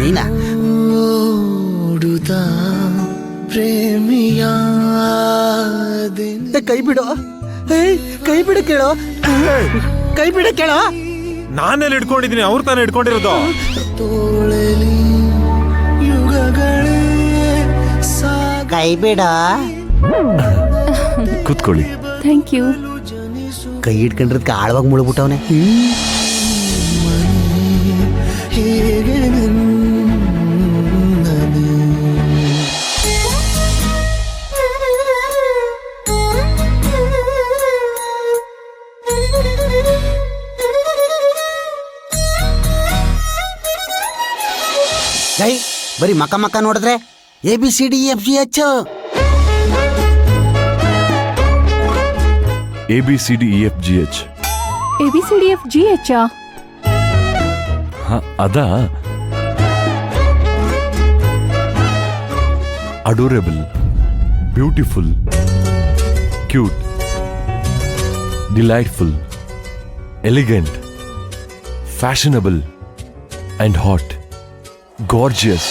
ನೀನಾ ಪ್ರೇಮಿಯ ಕೈ ಬಿಡು, ಕೈ ಬಿಡು ಕೇಳೋ, ಕೈ ಬಿಡು ಕೇಳೋ. ನಾನೆಲ್ಲಿ ಹಿಡ್ಕೊಂಡಿದ್ದೀನಿ, ಅವ್ರು ತಾನೇ ಹಿಡ್ಕೊಂಡಿರೋದು. ಕೈ ಬಿಡ. ಕೂತ್ಕೊಳ್ಳಿ. Thank you. ಕೈ ಹಿಡ್ಕೊಂಡ್ರದ್ಕೆ ಆಳವಾಗಿ ಮುಳುಗ್ಬಿಟ್ಟವನೆ. ಕೈ ಬರೀ ಮಕ್ಕ ಮಕ್ಕ ನೋಡಿದ್ರೆ ABCDEFGH. ABCDEFGH. ABCDFGH. ಅದಾ? Adorable, beautiful, cute, delightful, elegant, fashionable and hot, gorgeous.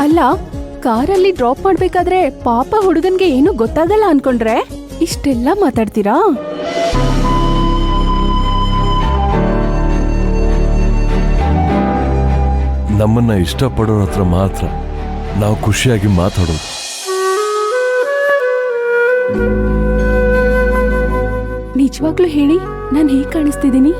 ಅಲ್ಲ, ಕಾರಲ್ಲಿ ಡ್ರಾಪ್ ಮಾಡ್ಬೇಕಾದ್ರೆ ಪಾಪ ಹುಡುಗನ್ಗೆ ಏನು ಗೊತ್ತಾಗಲ್ಲ ಅನ್ಕೊಂಡ್ರೆ ಇಷ್ಟೆಲ್ಲ ಮಾತಾಡ್ತೀರಾ? ನಮ್ಮನ್ನ ಇಷ್ಟಪಡೋರ ಹತ್ರ ಮಾತ್ರ ನಾವು ಖುಷಿಯಾಗಿ ಮಾತಾಡೋದು. ನಿಜವಾಗ್ಲೂ ಹೇಳಿ, ನಾನು ಹೇಗೆ ಕಾಣಿಸ್ತಿದ್ದೀನಿ?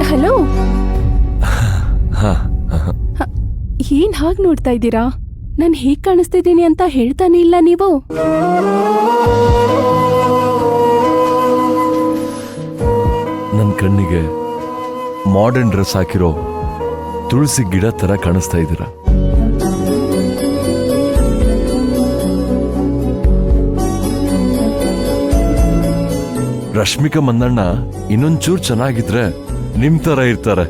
ಹಲೋ, ಏನ್ ಹಾಗೆ ನೋಡ್ತಾ ಇದ್ದೀರಾ? ನಾನು ಹೇಗ್ ಕಾಣಿಸ್ತಿದ್ದೀನಿ ಅಂತ ಹೇಳ್ತಾನೆ ಇಲ್ಲ ನೀವು. ನನ್ನ ಕಣ್ಣಿಗೆ ಮಾಡರ್ನ್ ಡ್ರೆಸ್ ಹಾಕಿರೋ ತುಳಸಿ ಗಿಡ ತರ ಕಾಣಿಸ್ತಾ ಇದ್ದೀರಾ. ರಶ್ಮಿಕಾ ಮಂದಣ್ಣ ಇನ್ನೊಂಚೂರು ಚೆನ್ನಾಗಿದ್ರೆ ನಿಮ್ ತರ ಇರ್ತಾರೆ.